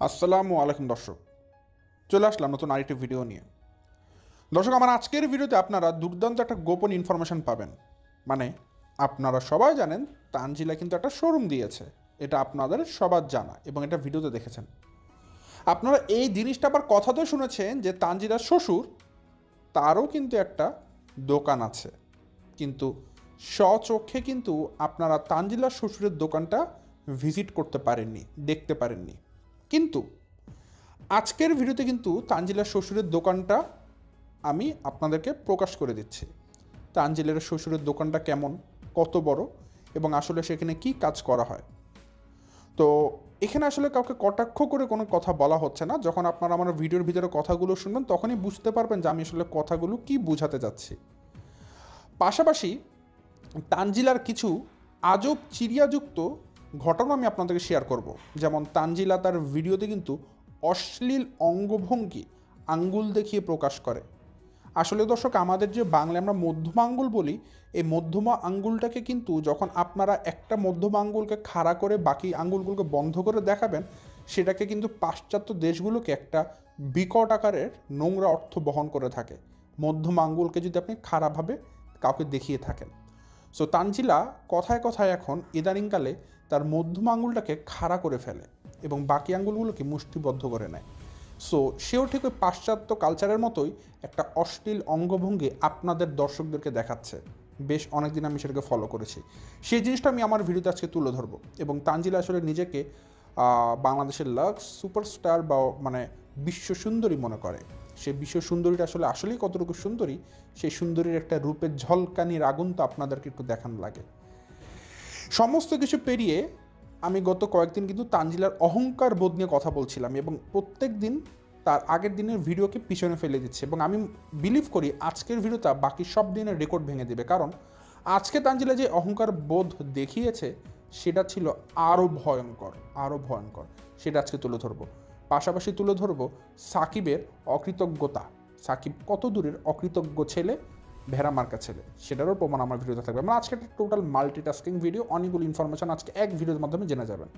আসসালামু আলাইকুম দর্শক, চলে আসলাম নতুন আরেকটি ভিডিও নিয়ে। দর্শক, আমার আজকের ভিডিওতে আপনারা দুর্দান্ত একটা গোপন ইনফরমেশন পাবেন। মানে আপনারা সবাই জানেন তানজিলা কিন্তু একটা শোরুম দিয়েছে, এটা আপনাদের সবার জানা এবং এটা ভিডিওতে দেখেছেন। আপনারা এই জিনিসটা আবার কথাতেও শুনেছেন যে তানজিলার শ্বশুর তারও কিন্তু একটা দোকান আছে, কিন্তু স্বচক্ষে কিন্তু আপনারা তানজিলার শ্বশুরের দোকানটা ভিজিট করতে পারেননি, দেখতে পারেননি। কিন্তু আজকের ভিডিওতে কিন্তু তানজিলার শ্বশুরের দোকানটা আমি আপনাদেরকে প্রকাশ করে দিচ্ছি। তানজিলার শ্বশুরের দোকানটা কেমন, কত বড় এবং আসলে সেখানে কি কাজ করা হয়। তো এখানে আসলে কাউকে কটাক্ষ করে কোনো কথা বলা হচ্ছে না। যখন আপনারা আমার ভিডিওর ভিতরে কথাগুলো শুনবেন তখনই বুঝতে পারবেন যে আমি আসলে কথাগুলো কি বোঝাতে যাচ্ছি। পাশাপাশি তানজিলার কিছু আজব চিরিয়াযুক্ত ঘটনা আমি আপনাদেরকে শেয়ার করব। যেমন তানজিলা তার ভিডিওতে কিন্তু অশ্লীল অঙ্গভঙ্গি আঙ্গুল দেখিয়ে প্রকাশ করে। আসলে দর্শক, আমাদের যে বাংলায় আমরা মধ্যমা আঙ্গুল বলি, এই মধ্যমা আঙ্গুলটাকে কিন্তু যখন আপনারা একটা মধ্যমা আঙ্গুলকে খাড়া করে বাকি আঙ্গুলগুলোকে বন্ধ করে দেখাবেন, সেটাকে কিন্তু পাশ্চাত্য দেশগুলোকে একটা বিকট আকারের নোংরা অর্থ বহন করে থাকে। মধ্যমা আঙ্গুলকে যদি আপনি খারাপভাবে কাউকে দেখিয়ে থাকেন। সো তানজিলা কথায় কথায় এখন ইদানিংকালে তার মধ্যমা আঙ্গুলটাকে খাড়া করে ফেলে এবং বাকি আঙ্গুলগুলোকে মুষ্টিবদ্ধ করে নেয়। সো সেও ঠিক ওই পাশ্চাত্য কালচারের মতোই একটা অশ্লীল অঙ্গভঙ্গি আপনাদের দর্শকদেরকে দেখাচ্ছে। বেশ অনেকদিন আমি সেটাকে ফলো করেছি। সেই জিনিসটা আমি আমার ভিডিওতে আজকে তুলে ধরবো। এবং তানজিলা আসলে নিজেকে বাংলাদেশের লাক্স সুপারস্টার বা মানে বিশ্ব সুন্দরী মনে করে। সেই বিশ্ব সুন্দরীটা আসলে আসলেই কতটুকু সুন্দরী, সেই সুন্দরীর একটা রূপের ঝলকানির আগুন তো আপনাদেরকে একটু দেখানো লাগে। সমস্ত কিছু পেরিয়ে আমি গত কয়েকদিন কিন্তু তানজিলার অহংকার বোধ নিয়ে কথা বলছিলাম এবং প্রত্যেক দিন তার আগের দিনের ভিডিওকে পিছনে ফেলে দিচ্ছে। এবং আমি বিলিভ করি আজকের ভিডিওটা বাকি সব দিনের রেকর্ড ভেঙে দেবে, কারণ আজকে তানজিলা যে অহংকার বোধ দেখিয়েছে সেটা ছিল আরও ভয়ঙ্কর, আরও ভয়ঙ্কর। সেটা আজকে তুলে ধরবো। পাশাপাশি তুলে ধরবো সাকিবের অকৃতজ্ঞতা। সাকিব কত দূরের অকৃতজ্ঞ ছেলে, ভেড়া মার্কা ছেলে, সেটারও প্রমাণ আমার ভিডিওতে থাকবে। আমরা আজকে একটা টোটাল মাল্টিটাস্কিং ভিডিও, অনেকগুলো ইনফরমেশন আজকে এক ভিডিওর মাধ্যমে জেনে যাবেন।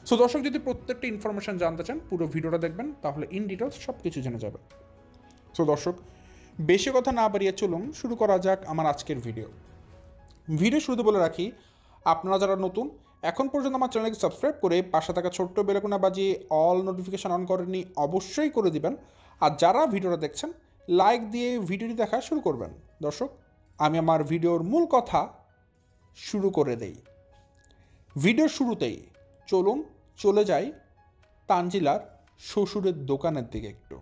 সো দর্শক, যদি প্রত্যেকটা ইনফরমেশন জানতে চান পুরো ভিডিওটা দেখবেন, তাহলে ইন ডিটেলস সব কিছু জেনে যাবেন। সো দর্শক, বেশি কথা না বাড়িয়ে চলুন শুরু করা যাক আমার আজকের ভিডিও। শুরুতে বলে রাখি, আপনারা যারা নতুন এখন পর্যন্ত আমার চ্যানেলকে সাবস্ক্রাইব করে পাশে থাকা ছোট্ট বেলকোনা বাজিয়ে অল নোটিফিকেশান অন করেননি, অবশ্যই করে দিবেন। আর যারা ভিডিওটা দেখছেন লাইক দিয়ে ভিডিওটি দেখা শুরু করবেন। দর্শক, আমি আমার ভিডিওর মূল কথা শুরু করে দেই। ভিডিওর শুরুতেই চলুন চলে যাই তানজিলার শ্বশুরের দোকানের দিকে একটু।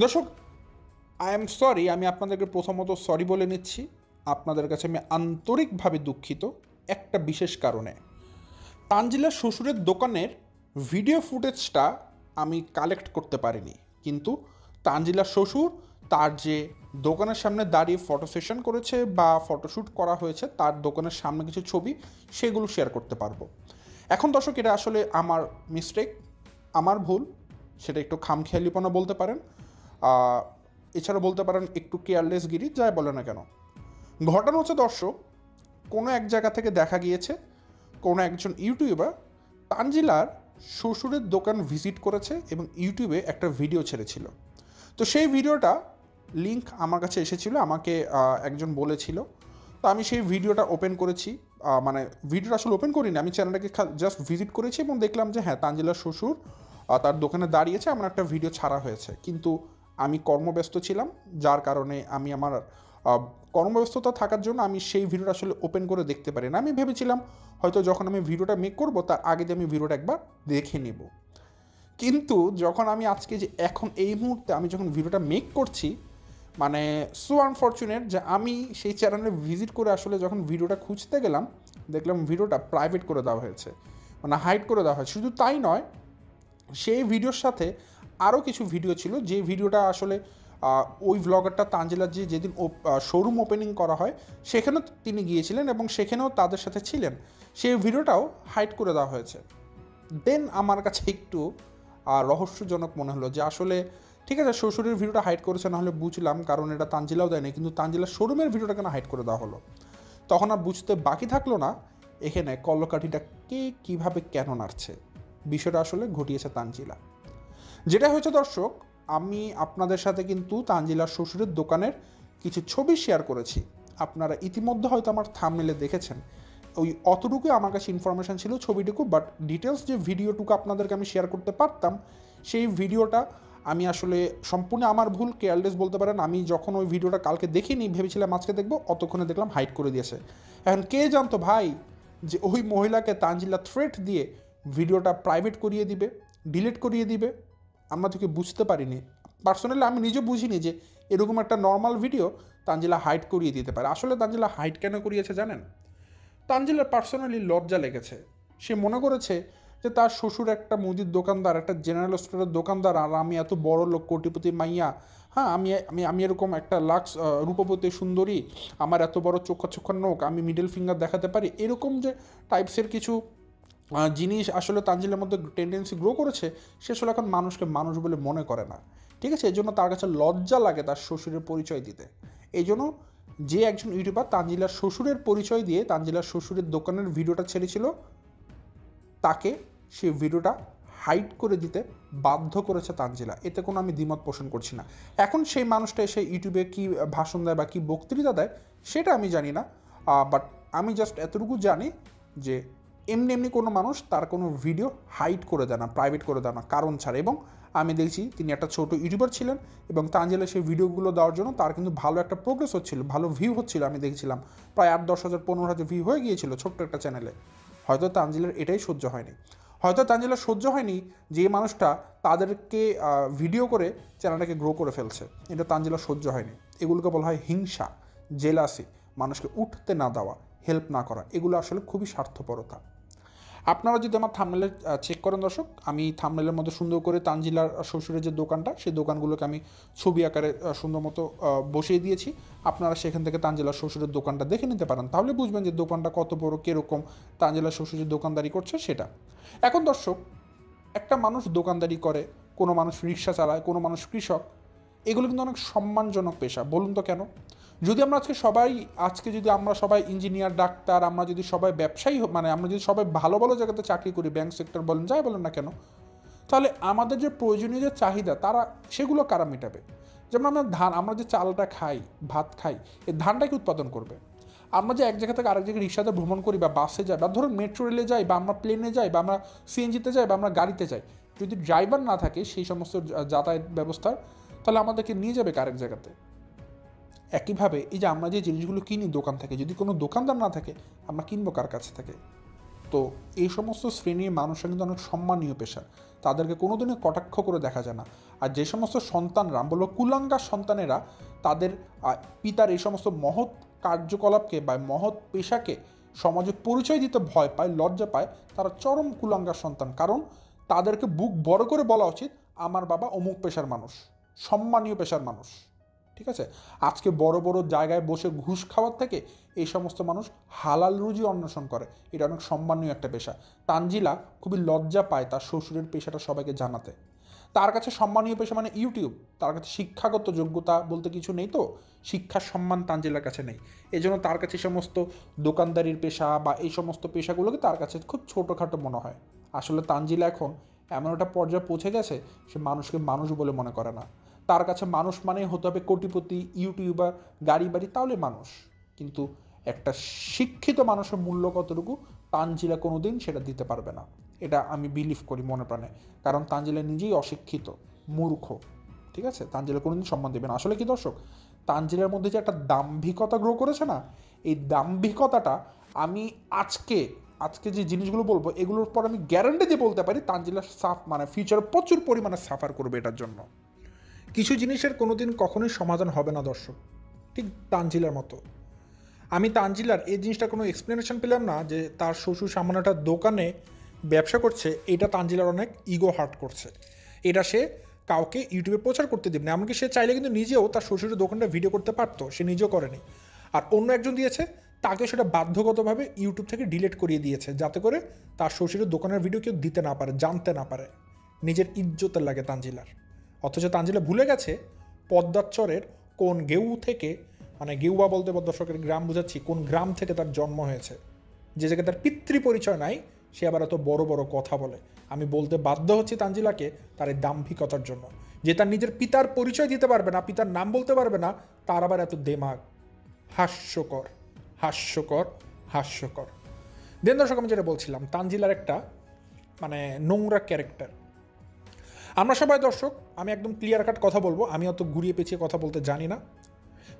দর্শক, আই এম সরি, আমি আপনাদেরকে প্রথমত সরি বলে নিচ্ছি। আপনাদের কাছে আমি আন্তরিকভাবে দুঃখিত একটা বিশেষ কারণে। তানজিলার শ্বশুরের দোকানের ভিডিও ফুটেজটা আমি কালেক্ট করতে পারিনি, কিন্তু তানজিলার শ্বশুর তার যে দোকানের সামনে দাঁড়িয়ে ফটো সেশন করেছে বা ফটোশ্যুট করা হয়েছে তার দোকানের সামনে কিছু ছবি, সেগুলো শেয়ার করতে পারবো। এখন দর্শক, এটা আসলে আমার মিস্টেক, আমার ভুল। সেটা একটু খামখেয়ালিপনা বলতে পারেন, এছাড়া বলতে পারেন একটু কেয়ারলেসগিরি, যাই বলে না কেন। ঘটনা হচ্ছে দর্শক, কোনো এক জায়গা থেকে দেখা গিয়েছে কোনো একজন ইউটিউবার তানজিলার শ্বশুরের দোকান ভিজিট করেছে এবং ইউটিউবে একটা ভিডিও ছেড়েছিল। তো সেই ভিডিওটা লিঙ্ক আমার কাছে এসেছিলো, আমাকে একজন বলেছিল। তো আমি সেই ভিডিওটা ওপেন করেছি, মানে ভিডিওটা আসলে ওপেন করিনি, আমি চ্যানেলটাকে জাস্ট ভিজিট করেছি এবং দেখলাম যে হ্যাঁ, তানজিলার শ্বশুর তার দোকানে দাঁড়িয়েছে, আমার একটা ভিডিও ছাড়া হয়েছে। কিন্তু আমি কর্মব্যস্ত ছিলাম, যার কারণে আমি আমার কর্মব্যস্ততা থাকার জন্য আমি সেই ভিডিওটা আসলে ওপেন করে দেখতে পারি না। আমি ভেবেছিলাম হয়তো যখন আমি ভিডিওটা মেক করব তার আগে দিয়ে আমি ভিডিওটা একবার দেখে নেব। কিন্তু যখন আমি আজকে যে এখন এই মুহূর্তে আমি যখন ভিডিওটা মেক করছি, মানে সো আনফর্চুনেট যে আমি সেই চ্যানেলে ভিজিট করে আসলে যখন ভিডিওটা খুঁজতে গেলাম, দেখলাম ভিডিওটা প্রাইভেট করে দেওয়া হয়েছে, মানে হাইড করে দেওয়া হয়েছে। শুধু তাই নয়, সেই ভিডিওর সাথে আরও কিছু ভিডিও ছিল, যে ভিডিওটা আসলে ওই ভ্লগারটা তানজিলার যে যেদিন শোরুম ওপেনিং করা হয় সেখানেও তিনি গিয়েছিলেন এবং সেখানেও তাদের সাথে ছিলেন, সেই ভিডিওটাও হাইড করে দেওয়া হয়েছে। দেন আমার কাছে একটু রহস্যজনক মনে হলো যে আসলে ঠিক আছে, শ্বশুরের ভিডিওটা হাইড করেছে না হলে বুঝলাম, কারণ এটা তানজিলাও দেয়নি, কিন্তু তানজিলার শোরুমের ভিডিওটা কেন হাইড করে দেওয়া হলো? তখন আর বুঝতে বাকি থাকলো না এখানে কল্লকাঠিটা কে কীভাবে কেন নাড়ছে। বিষয়টা আসলে ঘটিয়েছে তানজিলা। যেটা হয়েছে দর্শক, আমি আপনাদের সাথে কিন্তু তানজিলার শ্বশুরের দোকানের কিছু ছবি শেয়ার করেছি। আপনারা ইতিমধ্যে হয়তো আমার থাম্বনেলে দেখেছেন। ওই অতটুকুই আমার কাছে ইনফরমেশান ছিল, ছবিটুকু, বাট ডিটেলস যে ভিডিওটুকু আপনাদেরকে আমি শেয়ার করতে পারতাম, সেই ভিডিওটা আমি আসলে সম্পূর্ণ আমার ভুল, কেয়ারলেস বলতে পারেন। আমি যখন ওই ভিডিওটা কালকে দেখিনি, ভেবেছিলাম আজকে দেখবো, অতক্ষণে দেখলাম হাইড করে দিয়েছে। এখন কে জানতো ভাই যে ওই মহিলাকে তানজিলা থ্রেট দিয়ে ভিডিওটা প্রাইভেট করিয়ে দিবে, ডিলিট করিয়ে দিবে। আমরা তোকে বুঝতে পারিনি, পার্সোনালি আমি নিজে বুঝিনি যে এরকম একটা নর্মাল ভিডিও তানজিলা হাইড করিয়ে দিতে পারে। আসলে তানজিলা হাইড কেন করিয়েছে জানেন? তানজিলার পার্সোনালি লজ্জা লেগেছে। সে মনে করেছে যে তার শ্বশুর একটা মুদির দোকানদার, একটা জেনারেল স্টোরের দোকানদার, আর আমি এত বড় লোক, কোটিপতি মাইয়া, হ্যাঁ, আমি আমি আমি এরকম একটা লাক্স রূপবতী সুন্দরী, আমার এত বড় চোখা চোখার নোক, আমি মিডল ফিঙ্গার দেখাতে পারি, এরকম যে টাইপসের কিছু জিনিস আসলে তানজিলের মধ্যে টেন্ডেন্সি গ্রো করেছে, সে আসলে এখন মানুষকে মানুষ বলে মনে করে না। ঠিক আছে, এই জন্য তার কাছে লজ্জা লাগে তার শ্বশুরের পরিচয় দিতে। এই জন্য যে একজন ইউটিউবার তানজিলার শ্বশুরের পরিচয় দিয়ে তানজিলার শ্বশুরের দোকানের ভিডিওটা ছেড়েছিল, তাকে সে ভিডিওটা হাইড করে দিতে বাধ্য করেছে তানজিলা। এতে কোনো আমি দ্বিমত পোষণ করছি না। এখন সেই মানুষটা এসে ইউটিউবে কী ভাষণ দেয় বা কী বক্তৃতা দেয় সেটা আমি জানি না, বাট আমি জাস্ট এতটুকু জানি যে এমনি এমনি কোনো মানুষ তার কোনো ভিডিও হাইড করে দেয় না, প্রাইভেট করে দেয় না কারণ ছাড়া। এবং আমি দেখছি তিনি একটা ছোট ইউটিউবার ছিলেন এবং তানজিলা সেই ভিডিওগুলো দেওয়ার জন্য তার কিন্তু ভালো একটা প্রোগ্রেস হচ্ছিল, ভালো ভিউ হচ্ছিল। আমি দেখছিলাম প্রায় 8-10 হাজার 15 হাজার ভিউ হয়ে গিয়েছিল ছোট্ট একটা চ্যানেলে। হয়তো তানজিলার এটাই সহ্য হয়নি, হয়তো তানজিলার সহ্য হয়নি যে মানুষটা তাদেরকে ভিডিও করে চ্যানেলটাকে গ্রো করে ফেলছে। এটা তানজিলার সহ্য হয়নি। এগুলোকে বলা হয় হিংসা, জেলাসি, মানুষকে উঠতে না দেওয়া, হেল্প না করা। এগুলো আসলে খুবই স্বার্থপরতা। আপনারা যদি আমার থাম্বনেলে চেক করেন দর্শক, আমি থাম্বনেলের মধ্যে সুন্দর করে তানজিলার শ্বশুরের যে দোকানটা, সেই দোকানগুলোকে আমি ছবি আকারে সুন্দর মতো বসিয়ে দিয়েছি। আপনারা সেখান থেকে তানজিলার শ্বশুরের দোকানটা দেখে নিতে পারেন, তাহলে বুঝবেন যে দোকানটা কত বড়, কীরকম তানজিলার শ্বশুরের দোকানদারি করছে সেটা। এখন দর্শক, একটা মানুষ দোকানদারি করে, কোনো মানুষ রিক্সা চালায়, কোনো মানুষ কৃষক, এগুলো কিন্তু অনেক সম্মানজনক পেশা। বলুন তো কেন? যদি আমরা আজকে যদি আমরা সবাই ইঞ্জিনিয়ার, ডাক্তার, আমরা যদি সবাই ব্যবসায়ী, মানে আমরা যদি সবাই ভালো ভালো জায়গাতে চাকরি করি, ব্যাংক সেক্টর বলেন, যাই বলেন না কেন, তাহলে আমাদের যে প্রয়োজনীয় যে চাহিদা সেগুলো কারা মেটাবে? যেমন আমরা যে চালটা খাই, ভাত খাই, এই ধানটাকে উৎপাদন করবে। আমরা যে এক জায়গা থেকে আরেক জায়গায় রিক্সাতে ভ্রমণ করি বা বাসে যাই বা ধরুন মেট্রো রেলে যাই বা আমরা প্লেনে যাই বা আমরা সিএনজিতে যাই বা আমরা গাড়িতে যাই, যদি ড্রাইভার না থাকে সেই সমস্ত যাতায়াত ব্যবস্থার, তাহলে আমাদেরকে নিয়ে যাবে আরেক জায়গাতে। একইভাবে এই যে আমরা যে জিনিসগুলো কিনি দোকান থেকে, যদি কোনো দোকানদার না থাকে, আমরা কিনবো কার কাছে থেকে? তো এই সমস্ত শ্রেণীর মানুষরা কিন্তু অনেক সম্মানীয় পেশা, তাদেরকে কোনোদিনই কটাক্ষ করে দেখা যায় না। আর যে সমস্ত সন্তানরা, বলবো কুলাঙ্গার সন্তানেরা, তাদের পিতার এই সমস্ত মহৎ কার্যকলাপকে বা মহৎ পেশাকে সমাজে পরিচয় দিতে ভয় পায়, লজ্জা পায়, তারা চরম কুলাঙ্গার সন্তান। কারণ তাদেরকে বুক বড় করে বলা উচিত, আমার বাবা অমুক পেশার মানুষ, সম্মানীয় পেশার মানুষ। ঠিক আছে, আজকে বড় বড় জায়গায় বসে ঘুষ খাওয়ার থেকে এই সমস্ত মানুষ হালাল রুজি অন্বেষণ করে, এটা অনেক সম্মানীয় একটা পেশা। তানজিলা খুবই লজ্জা পায় তার শ্বশুরের পেশাটা সবাইকে জানাতে। তার কাছে সম্মানীয় পেশা মানে ইউটিউব, তার কাছে শিক্ষাগত যোগ্যতা বলতে কিছু নেই, তো শিক্ষার সম্মান তানজিলার কাছে নেই। এই জন্য তার কাছে সমস্ত দোকানদারির পেশা বা এই সমস্ত পেশাগুলোকে তার কাছে খুব ছোটোখাটো মনে হয়। আসলে তানজিলা এখন এমন একটা পর্যায়ে পৌঁছে গেছে, সে মানুষকে মানুষ বলে মনে করে না। তার কাছে মানুষ মানেই হতে হবে কোটিপতি, ইউটিউবার, গাড়ি বাড়ি, তাহলে মানুষ। কিন্তু একটা শিক্ষিত মানুষের মূল্য কতটুকু, তানজিলা কোনো দিন সেটা দিতে পারবে না। এটা আমি বিলিভ করি মনে প্রাণে। কারণ তানজিলা নিজেই অশিক্ষিত, মূর্খ। ঠিক আছে, তানজিলা কোনোদিন সম্মান দেবে না। আসলে কি দর্শক, তানজিলার মধ্যে যে একটা দাম্ভিকতা গ্রো করেছে না, এই দাম্ভিকতাটা আমি আজকে যে জিনিসগুলো বলবো, এগুলোর পর আমি গ্যারান্টি দিয়ে বলতে পারি তানজিলা ফিউচারে প্রচুর পরিমাণে সাফার করবে এটার জন্য। কিছু জিনিসের কোনোদিন কখনোই সমাধান হবে না দর্শক, ঠিক তানজিলার মতো। আমি তানজিলার এই জিনিসটা কোনো এক্সপ্লেনেশন পেলাম না যে তার শ্বশুর সামান্য একটা দোকানে ব্যবসা করছে, এটা তানজিলার অনেক ইগো হার্ট করছে। এটা সে কাউকে ইউটিউবে প্রচার করতে দেবে না। এমনকি সে চাইলে কিন্তু নিজেও তার শ্বশুরের দোকানটা ভিডিও করতে পারতো, সে নিজেও করেনি। আর অন্য একজন দিয়েছে, তাকে সেটা বাধ্যগতভাবে ইউটিউব থেকে ডিলিট করিয়ে দিয়েছে, যাতে করে তার শ্বশুরের দোকানের ভিডিও কেউ দিতে না পারে, জানতে না পারে। নিজের ইজ্জতের লাগে তানজিলার। অথচ তানজিলা ভুলে গেছে পদ্মাচরের কোন গেউ থেকে, মানে গেউয়া বলতে দর্শকের গ্রাম বোঝাচ্ছি, কোন গ্রাম থেকে তার জন্ম হয়েছে, যে জায়গায় তার পিতৃ পরিচয় নাই, সে আবার এত বড় বড় কথা বলে। আমি বলতে বাধ্য হচ্ছি তানজিলাকে তার এই দাম্ভিকতার জন্য, যে তার নিজের পিতার পরিচয় দিতে পারবে না, পিতার নাম বলতে পারবে না, তার আবার এত দেমাগ। হাস্যকর, হাস্যকর, হাস্যকর। দেন দর্শক, আমি যেটা বলছিলাম, তানজিলার একটা মানে নোংরা ক্যারেক্টার। আমরা সবাই দর্শক, আমি একদম ক্লিয়ার কাট কথা বলবো, আমি অত ঘুরিয়ে পেঁচিয়ে কথা বলতে জানি না।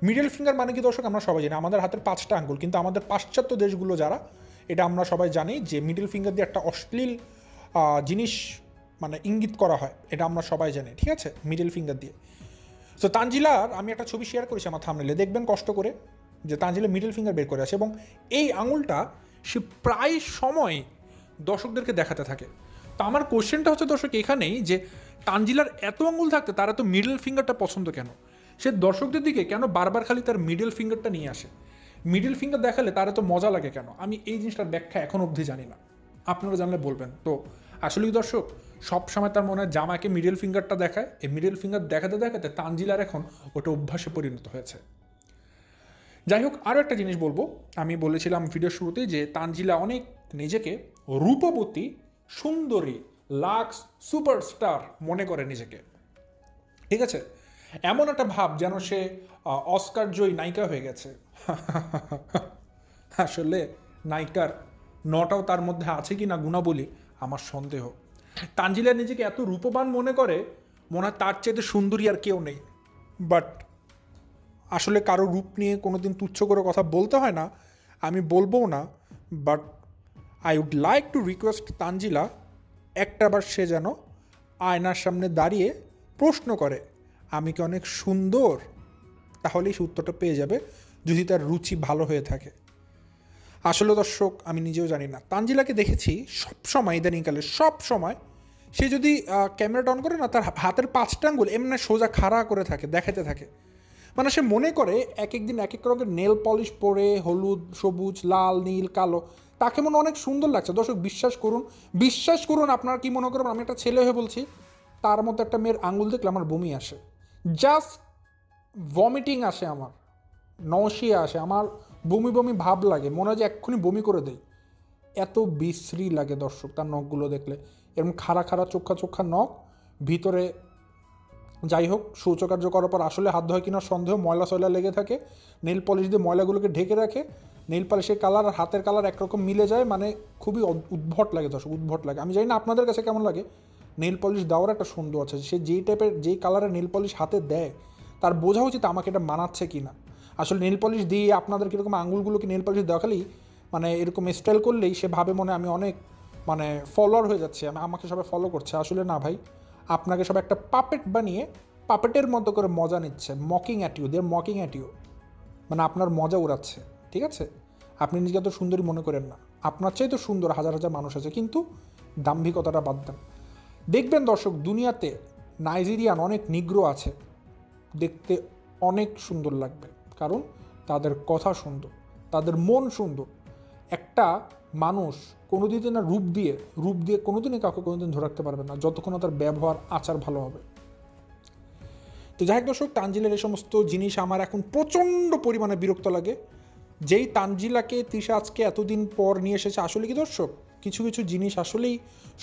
মিডল ফিঙ্গার মানে কি দর্শক, আমরা সবাই জানি আমাদের হাতের 5টা আঙ্গুল, কিন্তু আমাদের পাশ্চাত্য দেশগুলো যারা, এটা আমরা সবাই জানি যে মিডল ফিঙ্গার দিয়ে একটা অশ্লীল জিনিস মানে ইঙ্গিত করা হয়, এটা আমরা সবাই জানি, ঠিক আছে, মিডল ফিঙ্গার দিয়ে। তো তানজিলার আমি একটা ছবি শেয়ার করেছি আমার থাম্বনেলে, দেখবেন কষ্ট করে, যে তানজিলা মিডল ফিঙ্গার বের করে আছে, এবং এই আঙুলটা সে প্রায় সময় দর্শকদেরকে দেখাতে থাকে। তো আমার কোশ্চেনটা হচ্ছে দর্শক এখানেই, যে তানজিলার এত আঙুল থাকতে তার এত মিডল ফিঙ্গারটা পছন্দ কেন? সে দর্শকদের দিকে কেন বারবার খালি তার মিডল ফিঙ্গারটা নিয়ে আসে? মিডল ফিঙ্গার দেখালে তার এত মজা লাগে কেন? আমি এই জিনিসটার ব্যাখ্যা এখন অবধি জানি না, আপনারা জানলে বলবেন। তো আসলে দর্শক, সব সময় তার মনে হয় জামাকে মিডল ফিঙ্গারটা দেখায়, এই মিডল ফিঙ্গার দেখাতে দেখাতে তানজিলার এখন ওটা অভ্যাসে পরিণত হয়েছে। যাই হোক, আরও একটা জিনিস বলবো, আমি বলেছিলাম ভিডিও শুরুতেই যে তানজিলা অনেক নিজেকে রূপবতী, সুন্দরী, লাক্স সুপারস্টার মনে করে নিজেকে, ঠিক আছে, এমন একটা ভাব যেন সে অস্কার জয়ী নায়িকা হয়ে গেছে। আসলে নায়িকার নটাও তার মধ্যে আছে কি না গুণাবলী আমার সন্দেহ। তানজিলা নিজেকে এত রূপবান মনে করে, মনে হয় তার চাইতে সুন্দরী আর কেউ নেই। বাট আসলে কারো রূপ নিয়ে কোনোদিন তুচ্ছ করে কথা বলতে হয় না, আমি বলবও না। But I would like to request Tanzila, একটাবার সে যেন আয়নার সামনে দাঁড়িয়ে প্রশ্ন করে, আমি কি অনেক সুন্দর? তাহলেই সে উত্তরটা পেয়ে যাবে, যদি তার রুচি ভালো হয়ে থাকে। আসলে দর্শক, আমি নিজেও জানি না, তানজিলাকে দেখেছি সবসময় ইদানিংকালে, সব সময় সে যদি ক্যামেরাটা অন করে না, তার হাতের 5টা আঙ্গুল এমনি সোজা খাড়া করে থাকে, দেখাতে থাকে। মানে সে মনে করে এক এক দিন এক এক রকমের নেল পলিশ পরে, হলুদ, সবুজ, লাল, নীল, কালো, তাকে মনে অনেক সুন্দর লাগছে। দর্শক বিশ্বাস করুন, বিশ্বাস করুন, আপনারা কি মনে করবেন, আমি একটা ছেলে হয়ে বলছি, তার মতো একটা মেয়ের আঙ্গুল দেখলে আমার বমি আসে, জাস্ট ভমিটিং আসে, আমার নশিয়া আসে, আমার বমি বমি ভাব লাগে, মনে হয় যে এক্ষুনি বমি করে দেয়, এত বিশ্রী লাগে দর্শক তার নখগুলো দেখলে। এরকম খাড়া খাড়া চোখা চোখা নখ, ভিতরে যাই হোক শৌচকার্য করার পর আসলে হাত ধোয় কিনা সন্দেহ, ময়লা সয়লা লেগে থাকে, নেল পলিশ দিয়ে ময়লাগুলোকে ঢেকে রাখে, নেল পলিশের কালার আর হাতের কালার একরকম মিলে যায়, মানে খুবই উদ্ভট লাগে দর্শক, উদ্ভট লাগে। আমি জানি না আপনাদের কাছে কেমন লাগে। নেল পলিশ দেওয়ার একটা সুন্দর আছে, সে যেই টাইপের যেই কালারের নেল পলিশ হাতে দেয়, তার বোঝা উচিত আমাকে এটা মানাচ্ছে কি না। আসলে নেল পলিশ দিয়ে আপনাদের কীরকম আঙুলগুলোকে নেল পলিশ দেওয়া খালি মানে এরকম স্টাইল করলেই সে ভাবে মনে আমি অনেক মানে ফলোয়ার হয়ে যাচ্ছে, আমাকে সবাই ফলো করছে। আসলে না ভাই, আপনাকে সবাই একটা পাপেট বানিয়ে পাপেটের মতো করে মজা নিচ্ছে, mocking at you, they're mocking at you, মানে আপনার মজা উড়াচ্ছে, ঠিক আছে। আপনি নিজেকে তো সুন্দরী মনে করেন না, আপনার চাই তো সুন্দর হাজার হাজার মানুষ আছে, কিন্তু দাম্ভিকতাটা বাদ দেন। দেখবেন দর্শক, দুনিয়াতে নাইজেরিয়ান অনেক নিগ্রো আছে, দেখতে অনেক সুন্দর লাগবে, কারণ তাদের কথা সুন্দর, তাদের মন সুন্দর। একটা মানুষ কোনোদিনই না রূপ দিয়ে কোনোদিনই কাউকে কোনোদিন ধরে রাখতে পারবে না, যতক্ষণ তার ব্যবহার আচার ভালো হবে। তো যাই হোক দর্শক, তানজিলার এই সমস্ত জিনিস আমার এখন প্রচণ্ড পরিমাণে বিরক্ত লাগে। যেই তানজিলাকে তৃষা আজকে এতদিন পর নিয়ে এসেছে, আসলে কি দর্শক, কিছু কিছু জিনিস আসলেই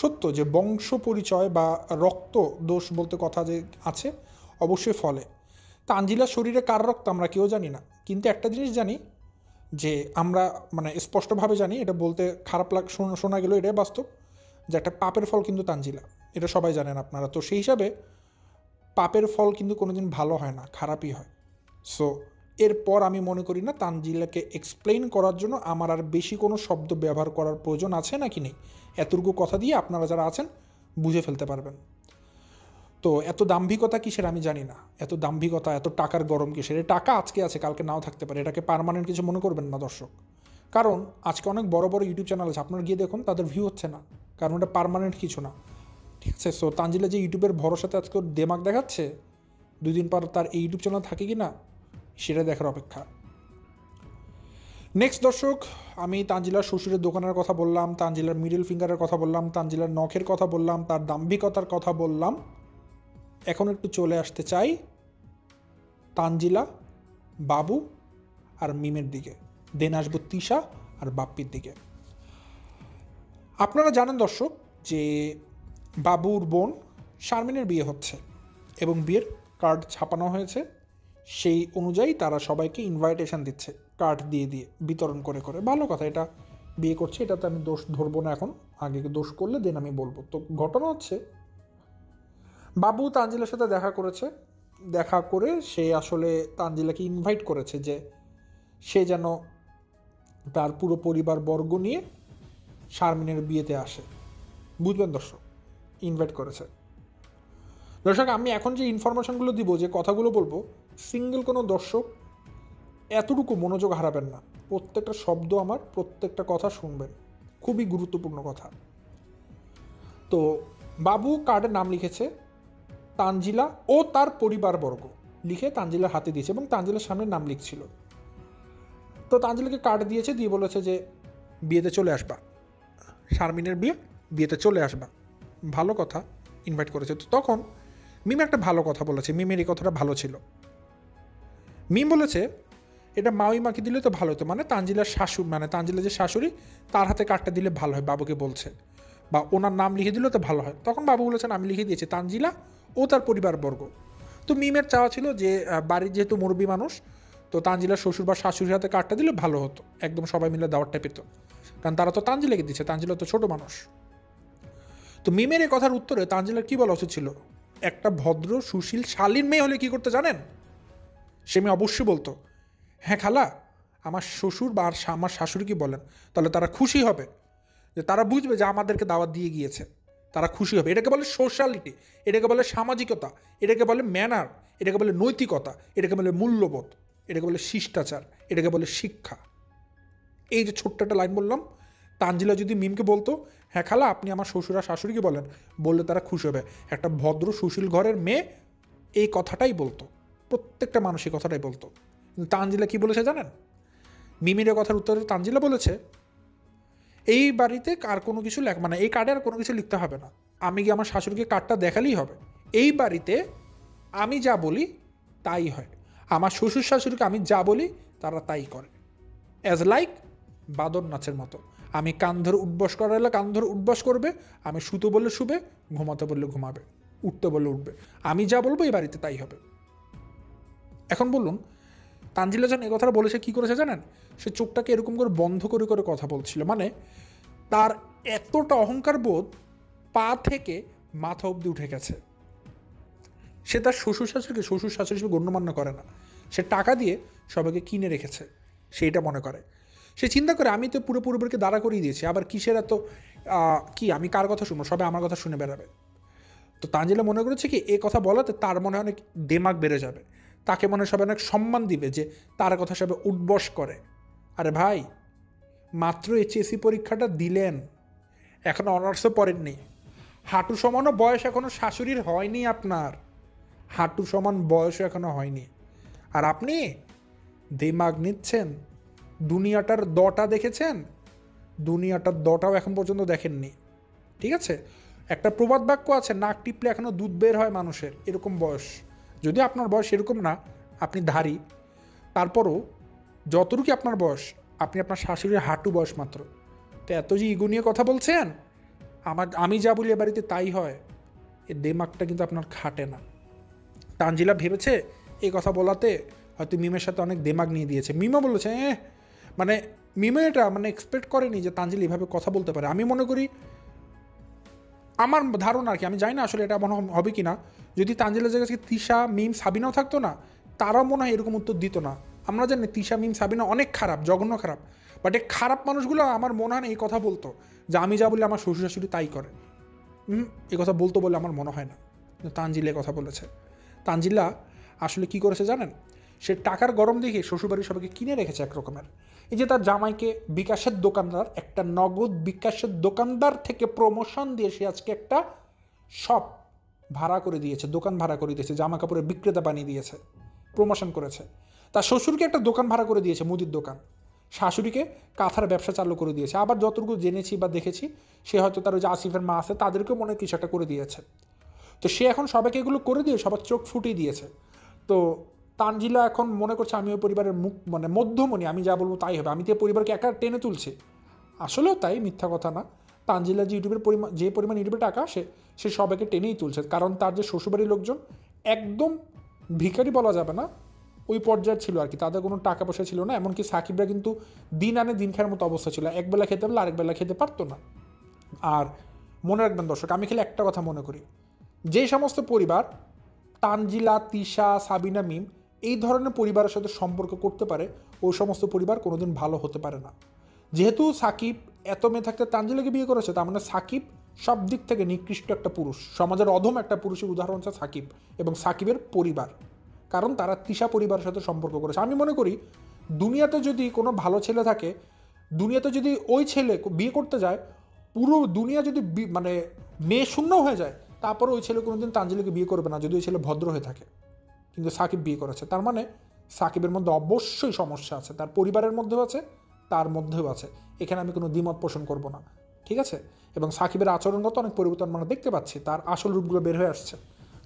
সত্য, যে বংশ পরিচয় বা রক্ত দোষ বলতে কথা যে আছে, অবশ্যই ফলে। তানজিলার শরীরে কার রক্ত আমরা কেউ জানি না, কিন্তু একটা জিনিস জানি, যে আমরা মানে স্পষ্টভাবে জানি, এটা বলতে খারাপ শোনা গেল, এটাই বাস্তব, যে একটা পাপের ফল কিন্তু তানজিলা, এটা সবাই জানেন আপনারা। তো সেই হিসাবে পাপের ফল কিন্তু কোনোদিন ভালো হয় না, খারাপই হয়। সো এরপর আমি মনে করি না তানজিলাকে এক্সপ্লেইন করার জন্য আমার আর বেশি কোনো শব্দ ব্যবহার করার প্রয়োজন আছে নাকি নেই। এতটুকু কথা দিয়ে আপনারা যারা আছেন বুঝে ফেলতে পারবেন। তো এত দাম্ভিকতা কিসের আমি জানি না, এত দাম্ভিকতা, এত টাকার গরম কিসের? এই টাকা আজকে আছে, কালকে নাও থাকতে পারে, এটাকে পার্মানেন্ট কিছু মনে করবেন না দর্শক। কারণ আজকে অনেক বড় বড় ইউটিউব চ্যানেল আছে, আপনারা গিয়ে দেখুন তাদের ভিউ হচ্ছে না, কারণ এটা পার্মানেন্ট কিছু না, ঠিক আছে। সো তানজিলা যে ইউটিউবের ভরসাতে আজকে দেমাগ দেখাচ্ছে, 2 দিন পর তার এই ইউটিউব চ্যানেল থাকে কি না সেটা দেখার অপেক্ষা। নেক্সট দর্শক, আমি তানজিলার শ্বশুরের দোকানের কথা বললাম, তানজিলার মিডল ফিঙ্গারের কথা বললাম, তানজিলার নখের কথা বললাম, তার দাম্ভিকতার কথা বললাম। এখন একটু চলে আসতে চাই তানজিলা, বাবু আর মিমের দিকে, দেন আসবো তিশা আর বাপ্পির দিকে। আপনারা জানেন দর্শক যে বাবুর বোন শারমিনের বিয়ে হচ্ছে এবং বিয়ের কার্ড ছাপানো হয়েছে, সেই অনুযায়ী তারা সবাইকে ইনভাইটেশন দিচ্ছে কার্ড দিয়ে দিয়ে বিতরণ করে করে। ভালো কথা, এটা বিয়ে করছে, এটাতে আমি দোষ ধরবো না এখন, আগে দোষ করলে দেন আমি বলবো। তো ঘটনা হচ্ছে বাবু তানজিলার সাথে দেখা করেছে, দেখা করে সে আসলে তানজিলাকে ইনভাইট করেছে যে সে যেন তার পুরো পরিবার বর্গ নিয়ে শারমিনের বিয়েতে আসে। বুঝবেন দর্শক, ইনভাইট করেছে। দর্শক আমি এখন যে ইনফরমেশনগুলো দিব, যে কথাগুলো বলবো, সিঙ্গেল কোনো দর্শক এতটুকু মনোযোগ হারাবেন না, প্রত্যেকটা শব্দ আমার, প্রত্যেকটা কথা শুনবেন, খুবই গুরুত্বপূর্ণ কথা। তো বাবু কার্ডে নাম লিখেছে তানজিলা ও তার পরিবারবর্গ, লিখে তানজিলার হাতে দিয়েছে এবং তানজিলার সামনে নাম লিখছিল। তো তানজিলাকে কার্ড দিয়েছে, দিয়ে বলেছে যে বিয়েতে চলে আসবা, শারমিনের বিয়েতে চলে আসবা। ভালো কথা, ইনভাইট করেছে। তো তখন মিম একটা ভালো কথা বলেছে, মিমের এই কথাটা ভালো ছিল। মিম বলেছে এটা মাকে দিলে তো ভালো হতো, মানে তানজিলার শাশুড়ি, মানে তানজিলার যে শাশুড়ি তার হাতে কার্ডটা দিলে ভালো হয়, বাবুকে বলছে, বা ওনার নাম লিখে দিলে তো ভালো হয়। তখন বাবু বলেছেন আমি লিখে দিয়েছি তানজিলা ও তার পরিবারবর্গ। তো মিমের চাওয়া ছিল যে বাড়ির যেহেতু মুরব্বী মানুষ, তো তানজিলার শ্বশুর বা শাশুড়ির হাতে কার্ডটা দিলে ভালো হতো, একদম সবাই মিলে দাওয়াতটা পেত, কারণ তারা তো তানজিলাকে দিচ্ছে, তানজিলা তো ছোট মানুষ। তো মিমের এই কথার উত্তরে তানজিলার কি বলা উচিত ছিল? একটা ভদ্র সুশীল শালীন মেয়ে হলে কি করতে জানেন? সে মেয়ে অবশ্যই বলতো হ্যাঁ খালা, আমার শ্বশুর বা আমার শাশুড়ি কি বলেন, তাহলে তারা খুশি হবে, যে তারা বুঝবে যে আমাদেরকে দাওয়াত দিয়ে গিয়েছে, তারা খুশি হবে। এটাকে বলে সোশ্যালিটি, এটাকে বলে সামাজিকতা, এটাকে বলে ম্যানার, এটাকে বলে নৈতিকতা, এটাকে বলে মূল্যবোধ, এটাকে বলে শিষ্টাচার, এটাকে বলে শিক্ষা। এই যে ছোট্ট একটা লাইন বললাম, তানজিলা যদি মিমকে বলতো হ্যাঁ খালা আপনি আমার শ্বশুর আর শাশুড়িকে বলেন, বললে তারা খুশি হবে। একটা ভদ্র সুশীল ঘরের মেয়ে এই কথাটাই বলতো, প্রত্যেকটা মানুষ এই কথাটাই বলতো। কিন্তু তানজিলা কি বলেছে জানেন? মিমির কথার উত্তরে তানজিলা বলেছে এই বাড়িতে আর কোনো কিছু মানে এই কার্ডে আর কোনো কিছু লিখতে হবে না, আমি গিয়ে আমার শাশুড়িকে কার্ডটা দেখালেই হবে। এই বাড়িতে আমি যা বলি তাই হয়, আমার শ্বশুর শাশুড়িকে আমি যা বলি তারা তাই করে, অ্যাজ লাইক বাদর নাচের মতো। আমি কান ধরে উঠবস করালে কান ধরে উঠবস করবে, আমি শুতে বললে শুবে, ঘুমাতে বললে ঘুমাবে, উঠতে বললে উঠবে, আমি যা বলবো এই বাড়িতে তাই হবে। এখন বলুন তানজিলা যখন এই কথাটা বলেছে কী করেছে জানেন? সে চোখটাকে এরকম করে বন্ধ করে করে কথা বলছিল, মানে তার এতটা অহংকার বোধ পা থেকে মাথা অবধি উঠে গেছে। সে তার শ্বশুর শাশুড়ি হিসেবে গণ্যমান্য করে না, সে টাকা দিয়ে সবাইকে কিনে রেখেছে, সে এটা মনে করে। সে চিন্তা করে আমি তো পুরো পরিবারকে দাঁড়া করিয়ে দিয়েছি, আবার কিসের এত কি আমি কার কথা শুনবো, সবাই আমার কথা শুনে বেড়াবে। তো তানজিলা মনে করেছে কি এই কথা বলাতে তার মনে অনেক দেমাগ বেড়ে যাবে, তাকে মনে সবাই অনেক সম্মান দিবে, যে তার কথা সবাই উঠবস করে। আরে ভাই, মাত্র এইচএসসি পরীক্ষাটা দিলেন, এখনও অনার্সও পড়েননি, হাঁটু সমানও বয়স এখনও শাশুড়ির হয়নি, আপনার হাঁটু সমান বয়সও এখনও হয়নি, আর আপনি দেমাগ নিচ্ছেন। দুনিয়াটার দটা দেখেছেন? দুনিয়াটার দটাও এখন পর্যন্ত দেখেননি, ঠিক আছে? একটা প্রবাদ বাক্য আছে, নাক টিপলে এখনও দুধ বের হয় মানুষের, এরকম বয়স। যদি আপনার বয়স এরকম না, আপনি ধারী, তারপরও যতটুকু আপনার বয়স, আপনি আপনার শাশুড়ির হাঁটু বয়স মাত্র। তো এত যে ইগো নিয়ে কথা বলছেন, আমি যা বলি এ বাড়িতে তাই হয়, এ দেমাগটা কিন্তু আপনার খাটে না। তানজিলা ভেবেছে এই কথা বলাতে হয়তো মিমের সাথে অনেক দেমাগ নিয়ে দিয়েছে। মিমও বলেছে মানে মিমে এটা মানে এক্সপেক্ট করেনি যে তানজিলা এভাবে কথা বলতে পারে। আমি মনে করি, আমার ধারণা আর কি, আমি জানি না আসলে এটা মনে হবে কি না, যদি তানজিলার জায়গায় তিশা মিম সাবিনাও থাকতো না, তারাও মনে হয় এরকম উত্তর দিত না। আমরা জানি তিশা মিম সাবিনা অনেক খারাপ, জঘন্য খারাপ, বাট এই খারাপ মানুষগুলো আমার মনে হয় না এই কথা বলতো, যে আমি যা বলি আমার শ্বশুর শাশুড়ি তাই করে। এই কথা বলতো বলে আমার মনে হয় না। তানজিলা কথা বলেছে। তানজিলা আসলে কি করেছে জানেন? সে টাকার গরম দেখে শ্বশুরবাড়ির সবাইকে কিনে রেখেছে এক রকমের। এই যে তার জামাইকে বিকাশের দোকানদার, একটা নগদ বিকাশের দোকানদার থেকে প্রমোশন দিয়ে সে আজকে একটা শপ ভাড়া করে দিয়েছে, দোকান ভাড়া করে দিয়েছে, জামা কাপড়ের বিক্রেতা বানিয়ে দিয়েছে, প্রমোশন করেছে। তার শ্বশুরকে একটা দোকান ভাড়া করে দিয়েছে, মুদির দোকান। শাশুড়িকে কাঁথার ব্যবসা চালু করে দিয়েছে। আবার যতটুকু জেনেছি বা দেখেছি, সে হয়তো তার ওই যে আসিফের মা আছে তাদেরকেও মনে কিছু একটা করে দিয়েছে। তো সে এখন সবাইকে এগুলো করে দিয়ে সবার চোখ ফুটিয়ে দিয়েছে। তো তানজিলা এখন মনে করছে আমি ওই পরিবারের মুখ মানে মধ্যমণি, আমি যা বলবো তাই হবে, আমি তো পরিবারকে একা টেনে তুলছি। আসলেও তাই, মিথ্যা কথা না। তানজিলা যে পরিমাণ ইউটিউবে টাকা সে সবাইকে টেনেই তুলছে, কারণ তার যে শ্বশুরবাড়ির লোকজন একদম ভিখারি বলা যাবে না, ওই পর্যায়ে ছিল আর কি, তাদের কোনো টাকা পয়সা ছিল না। এমনকি সাকিবরা কিন্তু দিন আনে দিন খাওয়ার মতো অবস্থা ছিল, একবেলা খেতে পারলে আরেকবেলা খেতে পারতো না। আর মনে রাখবেন দর্শক, আমি খালি একটা কথা মনে করি, যে সমস্ত পরিবার তানজিলা, তিশা, সাবিনা, মিম এই ধরনের পরিবারের সাথে সম্পর্ক করতে পারে, ওই সমস্ত পরিবার কোনোদিন ভালো হতে পারে না। যেহেতু সাকিব এত মেয়ে থাকতে তানজিলাকে বিয়ে করেছে, তার মানে সাকিব সব দিক থেকে নিকৃষ্ট একটা পুরুষ, সমাজের অধম একটা পুরুষের উদাহরণ হচ্ছে সাকিব এবং সাকিবের পরিবার, কারণ তারা তিশা পরিবারের সাথে সম্পর্ক করেছে। আমি মনে করি দুনিয়াতে যদি কোনো ভালো ছেলে থাকে, দুনিয়াতে যদি ওই ছেলে বিয়ে করতে যায়, পুরো দুনিয়া যদি মানে মেয়ে শূন্য হয়ে যায়, তারপরে ওই ছেলে কোনোদিন তানজিলাকে বিয়ে করবে না যদি ওই ছেলে ভদ্র হয়ে থাকে। কিন্তু সাকিব বিয়ে করেছে, তার মানে সাকিবের মধ্যে অবশ্যই সমস্যা আছে, তার পরিবারের মধ্যেও আছে, তার মধ্যেও আছে। এখানে আমি কোনো দ্বিমত পোষণ করব না, ঠিক আছে? এবং সাকিবের আচরণগত অনেক পরিবর্তন আমরা দেখতে পাচ্ছি, তার আসল রূপগুলো বের হয়ে আসছে।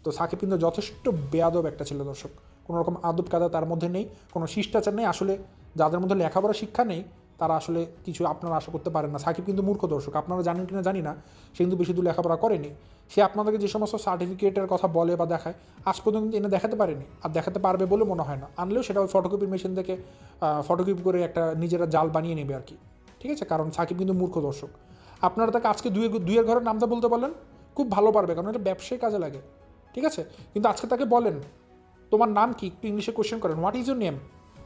তো সাকিব কিন্তু যথেষ্ট বেয়াদব একটা ছিল দর্শক, কোনো রকম আদব কাদা তার মধ্যে নেই, কোনো শিষ্টাচার নেই। আসলে যাদের মধ্যে লেখাপড়া শিক্ষা নেই তারা আসলে কিছু আপনারা আশা করতে পারেন না। সাকিব কিন্তু মূর্খ দর্শক, আপনারা জানেন কিনা জানি না, সে কিন্তু বেশি দূর লেখাপড়া করেনি। সে আপনাদেরকে যে সমস্ত সার্টিফিকেটের কথা বলে বা দেখায়, আজ পর্যন্ত এনে দেখাতে পারেনি, আর দেখাতে পারবে বলে মনে হয় না। আনলেও সেটা ওই ফটোকপি মেশিন থেকে ফটোকপি করে একটা নিজেরা জাল বানিয়ে নেবে আর কি, ঠিক আছে? কারণ সাকিব কিন্তু মূর্খ দর্শক। আপনারা তাকে আজকে দুইয়ের ঘরের নামটা বলতে বলেন, খুব ভালো পারবে, কারণ এটা ব্যবসায়ী কাজে লাগে, ঠিক আছে? কিন্তু আজকে তাকে বলেন তোমার নাম কি, একটু ইংলিশে কোয়েশ্চেন করেন, হোয়াট ইজ ইউর নেম,